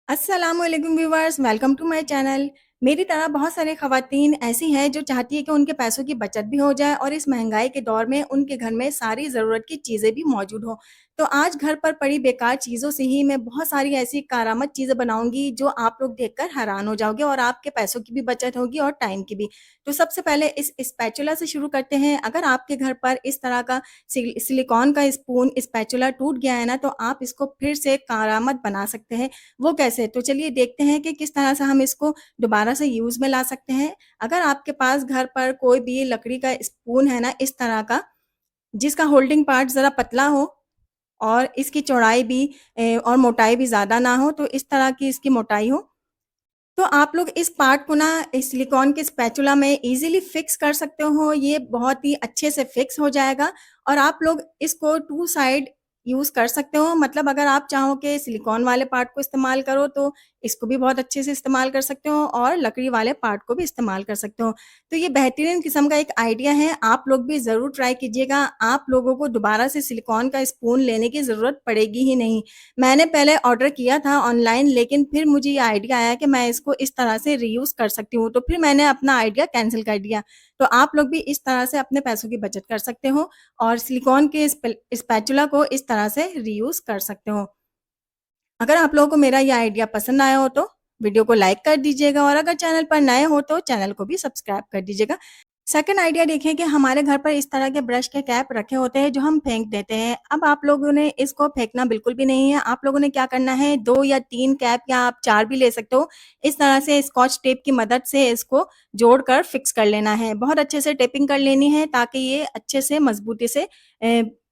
अस्सलामुअलैकुम viewers, welcome to my channel. मेरी तरह बहुत सारी ख़वातीन ऐसी हैं जो चाहती है कि उनके पैसों की बचत भी हो जाए और इस महंगाई के दौर में उनके घर में सारी ज़रूरत की चीज़ें भी मौजूद हों। तो आज घर पर पड़ी बेकार चीज़ों से ही मैं बहुत सारी ऐसी कारामद चीज़ें बनाऊँगी जो आप लोग देखकर हैरान हो जाओगे और आपके पैसों की भी बचत होगी और टाइम की भी। तो सबसे पहले इस स्पैचुला से शुरू करते हैं। अगर आपके घर पर इस तरह का सिलिकॉन का स्पून स्पैचुला टूट गया है ना, तो आप इसको फिर से कारामद बना सकते हैं। वो कैसे? तो चलिए देखते हैं कि किस तरह से हम इसको दोबारा से यूज़ में ला सकते हैं। अगर आपके पास घर पर कोई भी लकड़ी का स्पून है ना इस तरह का, जिसका होल्डिंग पार्ट ज़रा पतला हो और इसकी चौड़ाई भी और मोटाई भी ज़्यादा ना हो, तो इस तरह की इसकी मोटाई हो, तो आप लोग इस पार्ट को ना इस सिलिकॉन के स्पैचुला में इज़िली फिक्स कर सकते हो। ये बहुत ही अच्छे से फिक्स हो जाएगा और आप लोग इसको 2 साइड यूज़ कर सकते हो। मतलब अगर आप चाहो कि सिलिकॉन वाले पार्ट को इस्तेमाल करो तो इसको भी बहुत अच्छे से इस्तेमाल कर सकते हो और लकड़ी वाले पार्ट को भी इस्तेमाल कर सकते हो। तो ये बेहतरीन किस्म का एक आइडिया है, आप लोग भी ज़रूर ट्राई कीजिएगा। आप लोगों को दोबारा से सिलिकॉन का स्पून लेने की ज़रूरत पड़ेगी ही नहीं। मैंने पहले ऑर्डर किया था ऑनलाइन, लेकिन फिर मुझे ये आइडिया आया कि मैं इसको इस तरह से रीयूज़ कर सकती हूँ, तो फिर मैंने अपना आइडिया कैंसल कर दिया। तो आप लोग भी इस तरह से अपने पैसों की बचत कर सकते हो और सिलिकॉन के स्पैचुला को इस तरह से रीयूज़ कर सकते हो। अगर आप लोगों को मेरा ये आइडिया पसंद आया हो तो वीडियो को लाइक कर दीजिएगा और अगर चैनल पर नए हो तो चैनल को भी सब्सक्राइब कर दीजिएगा। सेकंड आइडिया देखिए कि हमारे घर पर इस तरह के ब्रश के कैप रखे होते हैं जो हम फेंक देते हैं। अब आप लोगों ने इसको फेंकना बिल्कुल भी नहीं है। आप लोगों ने क्या करना है, 2 या 3 कैप या आप 4 भी ले सकते हो। इस तरह से स्कॉच टेप की मदद से इसको जोड़कर फिक्स कर लेना है। बहुत अच्छे से टेपिंग कर लेनी है ताकि ये अच्छे से मज़बूती से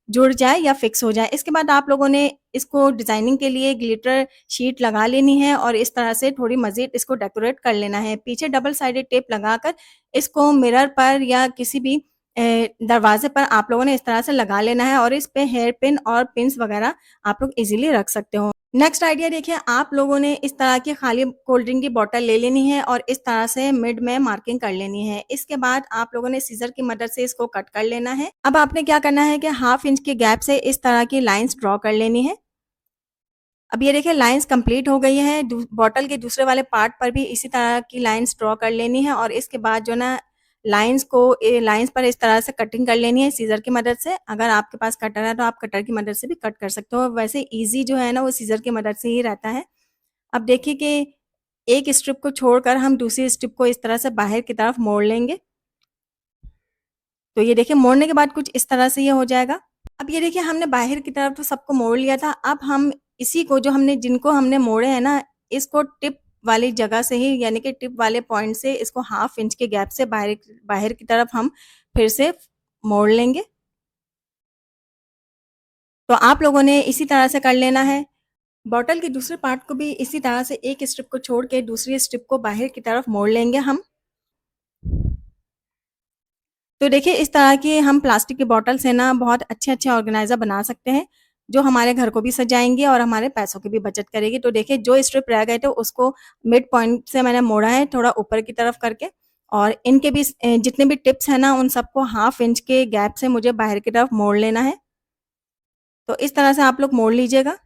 जुड़ जाए या फिक्स हो जाए। इसके बाद आप लोगों ने इसको डिज़ाइनिंग के लिए ग्लिटर शीट लगा लेनी है और इस तरह से थोड़ी मज़ीद इसको डेकोरेट कर लेना है। पीछे डबल साइडेड टेप लगाकर इसको मिरर पर या किसी भी दरवाज़े पर आप लोगों ने इस तरह से लगा लेना है और इस पे हेयर पिन और पिन्स वग़ैरह आप लोग इज़िली रख सकते हो। नेक्स्ट आइडिया देखिए, आप लोगों ने इस तरह की खाली कोल्ड ड्रिंक की बॉटल ले लेनी है और इस तरह से मिड में मार्किंग कर लेनी है। इसके बाद आप लोगों ने सीज़र की मदद से इसको कट कर लेना है। अब आपने क्या करना है कि हाफ इंच के गैप से इस तरह की लाइन्स ड्रॉ कर लेनी है। अब ये देखिए लाइन्स कंप्लीट हो गई है। बॉटल के दूसरे वाले पार्ट पर भी इसी तरह की लाइन्स ड्रॉ कर लेनी है और इसके बाद जो ना लाइन्स पर इस तरह से कटिंग कर लेनी है सीज़र की मदद से। अगर आपके पास कटर है तो आप कटर की मदद से भी कट कर सकते हो। वैसे ईज़ी जो है ना वो सीज़र की मदद से ही रहता है। अब देखिए कि एक स्ट्रिप को छोड़कर हम दूसरी स्ट्रिप को इस तरह से बाहर की तरफ मोड़ लेंगे। तो ये देखिए मोड़ने के बाद कुछ इस तरह से ये हो जाएगा। अब ये देखिए हमने बाहर की तरफ तो सबको मोड़ लिया था। अब हम इसी को जिनको हमने मोड़े हैं ना, इसको टिप वाली जगह से ही यानी कि टिप वाले पॉइंट से इसको हाफ इंच के गैप से बाहर बाहर की तरफ हम फिर से मोड़ लेंगे। तो आप लोगों ने इसी तरह से कर लेना है। बॉटल के दूसरे पार्ट को भी इसी तरह से एक स्ट्रिप को छोड़ के दूसरी स्ट्रिप को बाहर की तरफ मोड़ लेंगे हम। तो देखिए इस तरह की हम प्लास्टिक की बॉटल से ना बहुत अच्छे-अच्छे ऑर्गेनाइज़र बना सकते हैं, जो हमारे घर को भी सजाएँगे और हमारे पैसों की भी बचत करेगी। तो देखिए जो स्ट्रिप रह गए थे उसको मिड पॉइंट से मैंने मोड़ा है थोड़ा ऊपर की तरफ करके और इनके भी जितने भी टिप्स हैं ना उन सबको हाफ इंच के गैप से मुझे बाहर की तरफ मोड़ लेना है। तो इस तरह से आप लोग मोड़ लीजिएगा।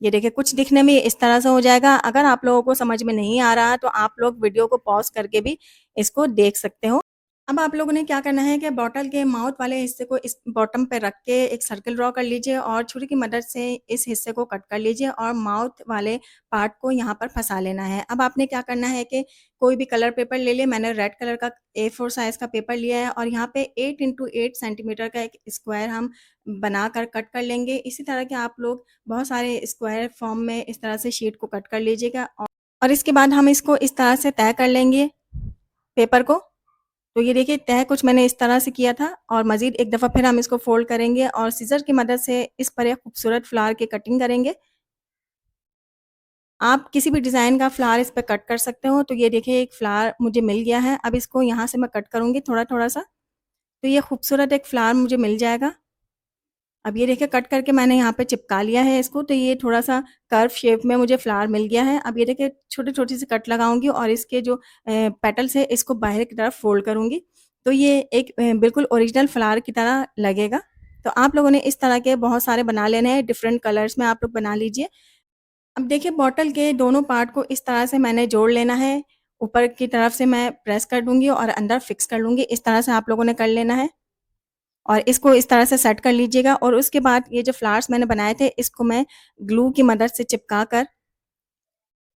ये देखिए कुछ दिखने में इस तरह से हो जाएगा। अगर आप लोगों को समझ में नहीं आ रहा तो आप लोग वीडियो को पॉज़ करके भी इसको देख सकते हो। अब आप लोगों ने क्या करना है कि बॉटल के माउथ वाले हिस्से को इस बॉटम पे रख के एक सर्कल ड्रॉ कर लीजिए और छुरी की मदद से इस हिस्से को कट कर लीजिए और माउथ वाले पार्ट को यहाँ पर फंसा लेना है। अब आपने क्या करना है कि कोई भी कलर पेपर ले लिया, मैंने रेड कलर का A4 साइज़ का पेपर लिया है और यहाँ पे 8 इंटू 8 सेंटीमीटर का एक स्क्वायर हम बनाकर कट कर लेंगे। इसी तरह के आप लोग बहुत सारे स्क्वायर फॉर्म में इस तरह से शीट को कट कर लीजिएगा और इसके बाद हम इसको इस तरह से तय कर लेंगे पेपर को। तो ये देखिए तह कुछ मैंने इस तरह से किया था और मज़ीद एक दफ़ा फिर हम इसको फ़ोल्ड करेंगे और सीज़र की मदद से इस पर एक खूबसूरत फ्लावर की कटिंग करेंगे। आप किसी भी डिज़ाइन का फ्लावर इस पे कट कर सकते हो। तो ये देखिए एक फ्लावर मुझे मिल गया है। अब इसको यहाँ से मैं कट करूँगी थोड़ा-थोड़ा सा। तो ये खूबसूरत एक फ्लावर मुझे मिल जाएगा। अब ये देखिए कट करके मैंने यहाँ पे चिपका लिया है इसको, तो ये थोड़ा-सा कर्व शेप में मुझे फ्लावर मिल गया है। अब ये देखिए छोटी-छोटी सी कट लगाऊँगी और इसके जो पेटल्स है इसको बाहर की तरफ फ़ोल्ड करूँगी। तो ये एक बिल्कुल ओरिजिनल फ्लावर की तरह लगेगा। तो आप लोगों ने इस तरह के बहुत सारे बना लेने हैं, डिफरेंट कलर्स में आप लोग बना लीजिए। अब देखिए बॉटल के दोनों पार्ट को इस तरह से मैंने जोड़ लेना है। ऊपर की तरफ से मैं प्रेस कर दूँगी और अंदर फिक्स कर लूँगी। इस तरह से आप लोगों ने कर लेना है और इसको इस तरह से सेट कर लीजिएगा और उसके बाद ये जो फ्लावर्स मैंने बनाए थे इसको मैं ग्लू की मदद से चिपका कर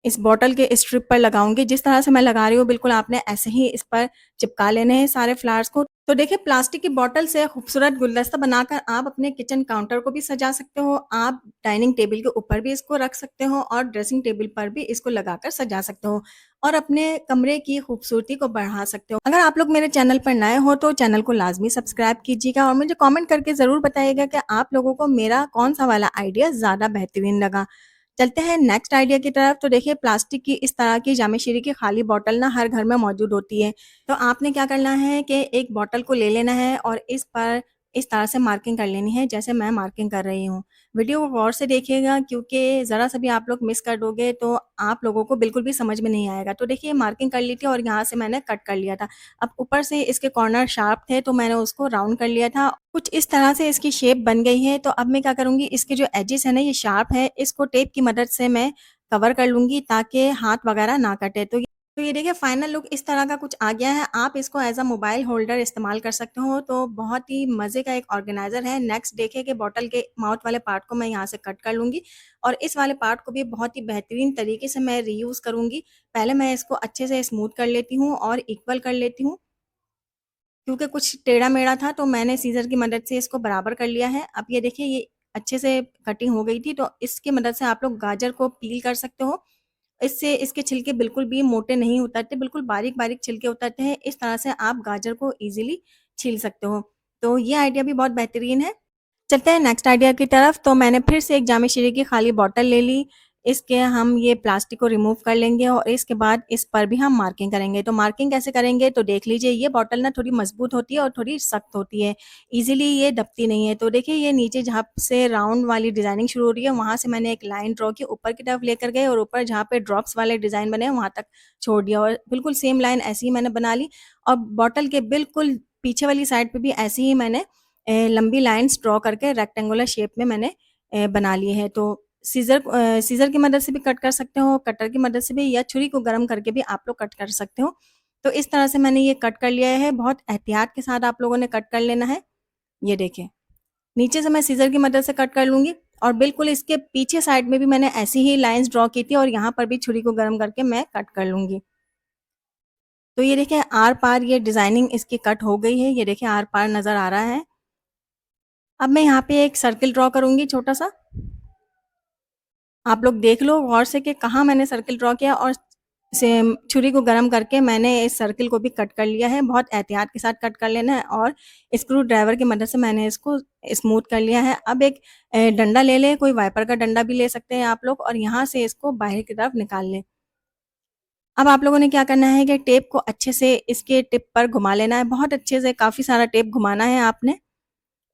इस बॉटल के स्ट्रिप पर लगाऊँगी। जिस तरह से मैं लगा रही हूँ बिल्कुल आपने ऐसे ही इस पर चिपका लेने हैं सारे फ्लावर्स को। तो देखिए प्लास्टिक की बॉटल से खूबसूरत गुलदस्ता बनाकर आप अपने किचन काउंटर को भी सजा सकते हो। आप डाइनिंग टेबल के ऊपर भी इसको रख सकते हो और ड्रेसिंग टेबल पर भी इसको लगाकर सजा सकते हो और अपने कमरे की खूबसूरती को बढ़ा सकते हो। अगर आप लोग मेरे चैनल पर नए हो तो चैनल को लाज़मी सब्सक्राइब कीजिएगा और मुझे कमेंट करके ज़रूर बताइएगा कि आप लोगों को मेरा कौन-सा वाला आइडिया ज़्यादा बेहतरीन लगा। चलते हैं नेक्स्ट आइडिया की तरफ। तो देखिए प्लास्टिक की इस तरह की जामेश्री की खाली बॉटल ना हर घर में मौजूद होती है। तो आपने क्या करना है कि एक बॉटल को ले लेना है और इस पर इस तरह से मार्किंग कर लेनी है जैसे मैं मार्किंग कर रही हूँ। वीडियो को गौर से देखिएगा क्योंकि ज़रा-सा भी आप लोग मिस कर दोगे तो आप लोगों को बिल्कुल भी समझ में नहीं आएगा। तो देखिए मार्किंग कर ली थी और यहाँ से मैंने कट कर लिया था। अब ऊपर से इसके कॉर्नर शार्प थे तो मैंने उसको राउंड कर लिया था। कुछ इस तरह से इसकी शेप बन गई है। तो अब मैं क्या करूँगी इसके जो एजेस है ना ये शार्प है, इसको टेप की मदद से मैं कवर कर लूँगी ताकि हाथ वगैरह ना कटे। तो ये देखिए फाइनल लुक इस तरह का कुछ आ गया है। आप इसको एज़ अ मोबाइल होल्डर इस्तेमाल कर सकते हो, तो बहुत ही मज़े का एक ऑर्गेनाइज़र है। नेक्स्ट देखिए कि बॉटल के माउथ वाले पार्ट को मैं यहाँ से कट कर लूँगी और इस वाले पार्ट को भी बहुत ही बेहतरीन तरीके से मैं रीयूज़ करूँगी। पहले मैं इसको अच्छे से स्मूथ कर लेती हूँ और इक्वल कर लेती हूँ, क्योंकि कुछ टेढ़ा-मेढ़ा था तो मैंने सीज़र की मदद से इसको बराबर कर लिया है। अब ये देखिए ये अच्छे से कटिंग हो गई थी, तो इसकी मदद से आप लोग गाजर को पील कर सकते हो। इससे इसके छिलके बिल्कुल भी मोटे नहीं उतरते, बिल्कुल बारीक-बारीक छिलके उतरते हैं। इस तरह से आप गाजर को ईज़िली छील सकते हो। तो ये आइडिया भी बहुत बेहतरीन है। चलते हैं नेक्स्ट आइडिया की तरफ। तो मैंने फिर से एक जामे शीरे की खाली बॉटल ले ली। इसके हम ये प्लास्टिक को रिमूव कर लेंगे और इसके बाद इस पर भी हम मार्किंग करेंगे। तो मार्किंग कैसे करेंगे तो देख लीजिए, ये बॉटल ना थोड़ी मज़बूत होती है और थोड़ी सख्त होती है। ईज़िली ये दबती नहीं है। तो देखिए ये नीचे जहाँ से राउंड वाली डिज़ाइनिंग शुरू हो रही है वहाँ से मैंने एक लाइन ड्रॉ की, ऊपर की तरफ लेकर गए और ऊपर जहाँ पे ड्रॉप्स वाले डिज़ाइन बने हैं वहाँ तक छोड़ दिया और बिल्कुल सेम लाइन ऐसे ही मैंने बना ली और बॉटल के बिल्कुल पीछे वाली साइड पे भी ऐसे ही मैंने लंबी लाइन्स ड्रॉ करके रेक्टेंगुलर शेप में मैंने बना लिए हैं। तो सीज़र की मदद से भी कट कर सकते हो, कटर की मदद से भी या छुरी को गरम करके भी आप लोग कट कर सकते हो। तो इस तरह से मैंने ये कट कर लिया है, बहुत एहतियात के साथ आप लोगों ने कट कर लेना है। ये देखिए, नीचे से मैं सीज़र की मदद से कट कर लूँगी और बिल्कुल इसके पीछे साइड में भी मैंने ऐसी ही लाइन्स ड्रॉ की थी और यहाँ पर भी छुरी को गरम करके मैं कट कर लूँगी। तो ये देखिए आर-पार ये डिज़ाइनिंग इसकी कट हो गई है, ये देखिए आर-पार नज़र आ रहा है। अब मैं यहाँ पे एक सर्किल ड्रॉ करूँगी छोटा-सा। आप लोग देख लो गौर से कि कहाँ मैंने सर्किल ड्रॉ किया और सेम छुरी को गरम करके मैंने इस सर्किल को भी कट कर लिया है। बहुत एहतियात के साथ कट कर लेना है और स्क्रू ड्राइवर की मदद से मैंने इसको स्मूथ कर लिया है। अब एक डंडा ले लें, कोई वाइपर का डंडा भी ले सकते हैं आप लोग और यहाँ से इसको बाहर की तरफ निकाल लें। अब आप लोगों ने क्या करना है कि टेप को अच्छे से इसके टिप पर घुमा लेना है। बहुत अच्छे से काफ़ी सारा टेप घुमाना है आपने।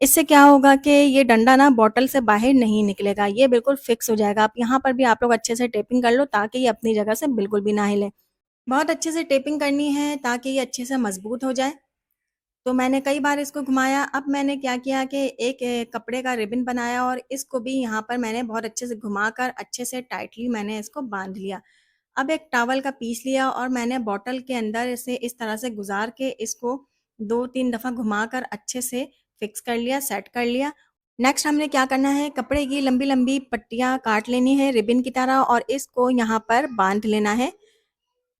इससे क्या होगा कि ये डंडा ना बॉटल से बाहर नहीं निकलेगा, ये बिल्कुल फिक्स हो जाएगा। आप यहाँ पर भी आप लोग अच्छे से टेपिंग कर लो ताकि ये अपनी जगह से बिल्कुल भी ना हिले। बहुत अच्छे से टेपिंग करनी है ताकि ये अच्छे से मज़बूत हो जाए। तो मैंने कई बार इसको घुमाया। अब मैंने क्या किया कि एक कपड़े का रिबन बनाया और इसको भी यहाँ पर मैंने बहुत अच्छे से घुमाकर अच्छे से टाइटली मैंने इसको बाँध लिया। अब एक टॉवल का पीस लिया और मैंने बॉटल के अंदर इसे इस तरह से गुज़ार के इसको 2-3 दफ़ा घुमाकर अच्छे से फिक्स कर लिया, सेट कर लिया। नेक्स्ट हमने क्या करना है, कपड़े की लंबी-लंबी पट्टियाँ काट लेनी है रिबन की तरह और इसको यहाँ पर बाँध लेना है।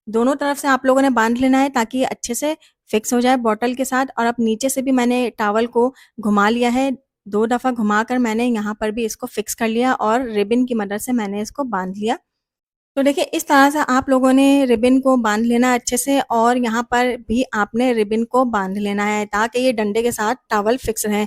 दोनों तरफ से आप लोगों ने बाँध लेना है ताकि ये अच्छे से फिक्स हो जाए बॉटल के साथ और अब नीचे से भी मैंने टॉवल को घुमा लिया है। 2 दफ़ा घुमाकर मैंने यहाँ पर भी इसको फिक्स कर लिया और रिबन की मदद से मैंने इसको बाँध लिया। तो देखिए इस तरह से आप लोगों ने रिबन को बाँध लेना है अच्छे से और यहाँ पर भी आपने रिबन को बाँध लेना है ताकि ये डंडे के साथ टॉवल फिक्स रहे।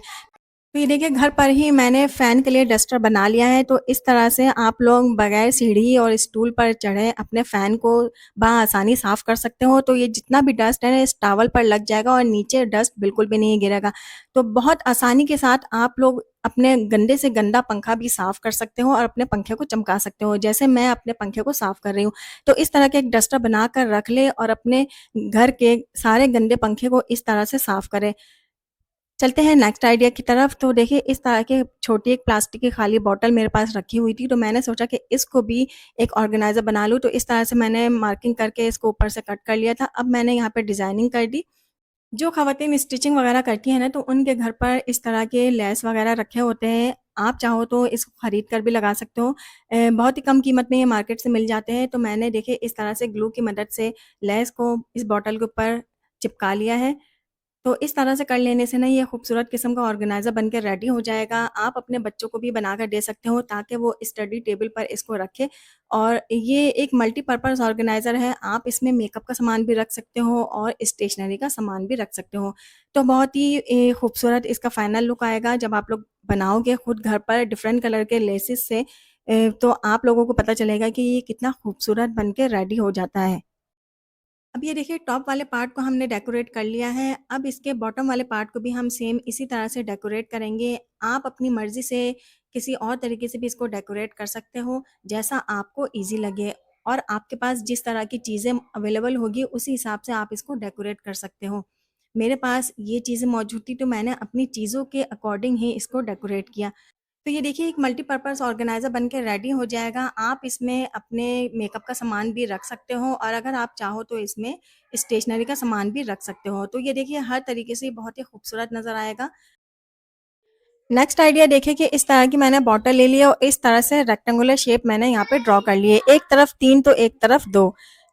तो ये देखिए घर पर ही मैंने फ़ैन के लिए डस्टर बना लिया है, तो इस तरह से आप लोग बगैर सीढ़ी और स्टूल पर चढ़े अपने फ़ैन को बआसानी साफ़ कर सकते हो। तो ये जितना भी डस्ट है ना इस टॉवल पर लग जाएगा और नीचे डस्ट बिल्कुल भी नहीं गिरेगा। तो बहुत आसानी के साथ आप लोग अपने गंदे से गंदा पंखा भी साफ़ कर सकते हो और अपने पंखे को चमका सकते हो, जैसे मैं अपने पंखे को साफ़ कर रही हूँ। तो इस तरह के एक डस्टर बनाकर रख लें और अपने घर के सारे गंदे पंखे को इस तरह से साफ़ करें। चलते हैं नेक्स्ट आइडिया की तरफ। तो देखिए इस तरह के छोटी एक प्लास्टिक की खाली बॉटल मेरे पास रखी हुई थी, तो मैंने सोचा कि इसको भी एक ऑर्गेनाइज़र बना लूँ। तो इस तरह से मैंने मार्किंग करके इसको ऊपर से कट कर लिया था। अब मैंने यहाँ पे डिज़ाइनिंग कर दी। जो ख़वातीन स्टिचिंग वग़ैरह करती हैं ना, तो उनके घर पर इस तरह के लेस वग़ैरह रखे होते हैं। आप चाहो तो इसको खरीद कर भी लगा सकते हो। बहुत ही कम कीमत में ये मार्केट से मिल जाते हैं। तो मैंने देखिए इस तरह से ग्लू की मदद से लेस को इस बॉटल के ऊपर चिपका लिया है। तो इस तरह से कर लेने से ना ये खूबसूरत किस्म का ऑर्गेनाइज़र बन के रेडी हो जाएगा। आप अपने बच्चों को भी बनाकर दे सकते हो ताकि वो स्टडी टेबल पर इसको रखें, और ये एक मल्टीपर्पज़ ऑर्गेनाइज़र है। आप इसमें मेकअप का सामान भी रख सकते हो और स्टेशनरी का सामान भी रख सकते हो। तो बहुत ही खूबसूरत इसका फाइनल लुक आएगा जब आप लोग बनाओगे खुद घर पर डिफरेंट कलर के लेसेस से। तो आप लोगों को पता चलेगा कि ये कितना खूबसूरत बन के रेडी हो जाता है। अब ये देखिए टॉप वाले पार्ट को हमने डेकोरेट कर लिया है। अब इसके बॉटम वाले पार्ट को भी हम सेम इसी तरह से डेकोरेट करेंगे। आप अपनी मर्ज़ी से किसी और तरीके से भी इसको डेकोरेट कर सकते हो, जैसा आपको ईज़ी लगे, और आपके पास जिस तरह की चीज़ें अवेलेबल होगी उसी हिसाब से आप इसको डेकोरेट कर सकते हो। मेरे पास ये चीज़ें मौजूद थी, तो मैंने अपनी चीज़ों के अकॉर्डिंग ही इसको डेकोरेट किया। तो ये देखिए एक मल्टीपर्पज़ ऑर्गेनाइज़र बन के रेडी हो जाएगा। आप इसमें अपने मेकअप का सामान भी रख सकते हो, और अगर आप चाहो तो इसमें स्टेशनरी का सामान भी रख सकते हो। तो ये देखिए हर तरीके से बहुत ही खूबसूरत नज़र आएगा। नेक्स्ट आइडिया देखिए कि इस तरह की मैंने बॉटल ले ली है और इस तरह से रेक्टेंगुलर शेप मैंने यहाँ पे ड्रॉ कर ली है। एक तरफ 3 तो एक तरफ 2।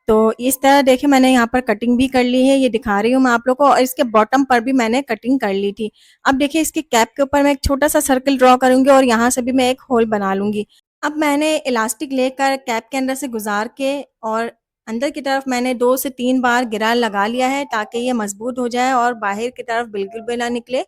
तो इस तरह देखिए मैंने यहाँ पर कटिंग भी कर ली है, ये दिखा रही हूँ मैं आप लोग को, और इसके बॉटम पर भी मैंने कटिंग कर ली थी। अब देखिए इसकी कैप के ऊपर मैं एक छोटा-सा सर्कल ड्रॉ करूँगी और यहाँ से भी मैं एक होल बना लूँगी। अब मैंने इलास्टिक लेकर कैप के अंदर से गुज़ार के और अंदर की तरफ मैंने 2 से 3 बार गिरार लगा लिया है ताकि ये मज़बूत हो जाए और बाहर की तरफ बिल्कुल भी ना निकले।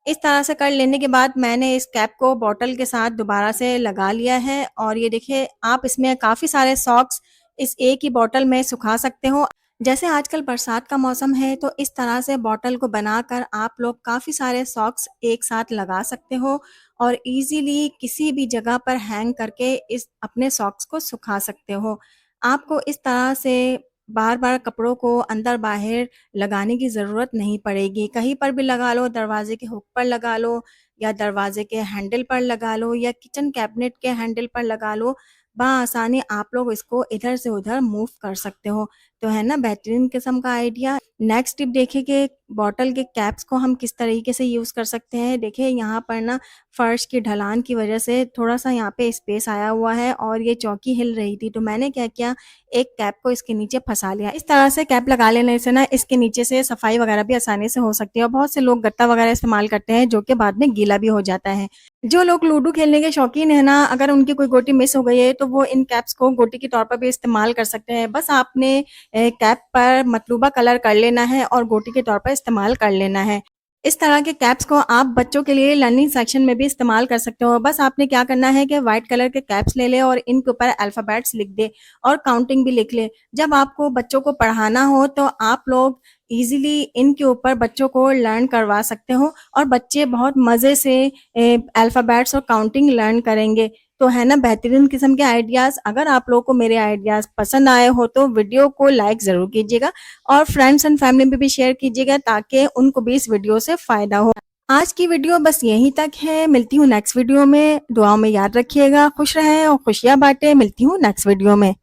इस तरह से कर लेने के बाद मैंने इस कैप को बॉटल के साथ दोबारा से लगा लिया है, और ये देखिए आप इसमें काफ़ी सारे सॉक्स इस एक ही बॉटल में सुखा सकते हो। जैसे आजकल बरसात का मौसम है, तो इस तरह से बॉटल को बनाकर आप लोग काफ़ी सारे सॉक्स एक साथ लगा सकते हो और इजीली किसी भी जगह पर हैंग करके इस अपने सॉक्स को सुखा सकते हो। आपको इस तरह से बार-बार कपड़ों को अंदर-बाहर लगाने की ज़रूरत नहीं पड़ेगी। कहीं पर भी लगा लो, दरवाज़े के हुक पर लगा लो या दरवाज़े के हैंडल पर लगा लो या किचन कैबिनेट के हैंडल पर लगा लो, बआसानी आप लोग इसको इधर से उधर मूव कर सकते हो। तो है ना बेहतरीन किस्म का आइडिया। नेक्स्ट टिप देखिए कि बॉटल के कैप्स को हम किस तरीके से यूज़ कर सकते हैं। देखिए यहाँ पर ना फर्श की ढलान की वज़ह से थोड़ा-सा यहाँ पे स्पेस आया हुआ है और ये चौकी हिल रही थी, तो मैंने क्या किया, एक कैप को इसके नीचे फँसा लिया। इस तरह से कैप लगा लेने से ना इसके नीचे से सफाई वगैरह भी आसानी से हो सकती है, और बहुत से लोग गत्ता वगैरह इस्तेमाल करते हैं जो कि बाद में गीला भी हो जाता है। जो लोग लूडो खेलने के शौकीन हैं ना, अगर उनकी कोई गोटी मिस हो गई है तो वो इन कैप्स को गोटी के तौर पर भी इस्तेमाल कर सकते हैं। बस आपने कैप पर मतलूबा कलर कर लेना है और गोटी के तौर पर इस्तेमाल कर लेना है। इस तरह के कैप्स को आप बच्चों के लिए लर्निंग सेक्शन में भी इस्तेमाल कर सकते हो। बस आपने क्या करना है कि व्हाइट कलर के कैप्स ले लें और इनके ऊपर अल्फ़ाबेट्स लिख दें और काउंटिंग भी लिख लें। जब आपको बच्चों को पढ़ाना हो तो आप लोग ईज़िली इनके ऊपर बच्चों को लर्न करवा सकते हो और बच्चे बहुत मज़े से अल्फ़ाबेट्स और काउंटिंग लर्न करेंगे। तो है ना बेहतरीन किस्म के आइडियाज़। अगर आप लोगों को मेरे आइडियाज़ पसंद आए हो तो वीडियो को लाइक ज़रूर कीजिएगा और फ्रेंड्स एंड फैमिली में भी शेयर कीजिएगा ताकि उनको भी इस वीडियो से फ़ायदा हो। आज की वीडियो बस यहीं तक है। मिलती हूँ नेक्स्ट वीडियो में। दुआओं में याद रखिएगा। खुश रहें और खुशियाँ बाँटें। मिलती हूँ नेक्स्ट वीडियो में।